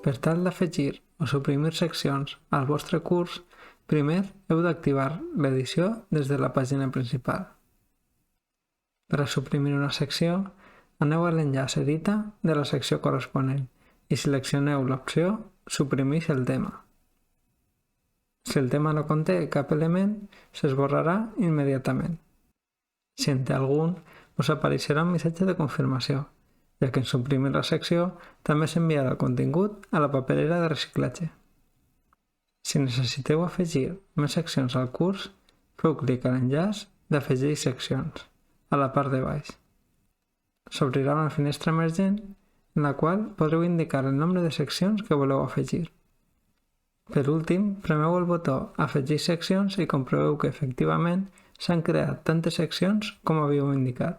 Per tal d'afegir o suprimir seccions al vostre curs, primer heu d'activar l'edició des de la pàgina principal. Per a suprimir una secció, aneu a l'enllaç Edita de la secció corresponent i seleccioneu l'opció Suprimeix el tema. Si el tema no conté cap element, s'esborrarà immediatament. Si en té algun, us apareixerà un missatge de confirmació, ja que en suprimir la secció també s'enviarà el contingut a la paperera de reciclatge. Si necessiteu afegir més seccions al curs, feu clic a l'enllaç d'Afegir seccions, a la part de baix. S'obrirà una finestra emergent en la qual podreu indicar el nombre de seccions que voleu afegir. Per últim, premeu el botó Afegir seccions i comproveu que efectivament s'han creat tantes seccions com havíeu indicat.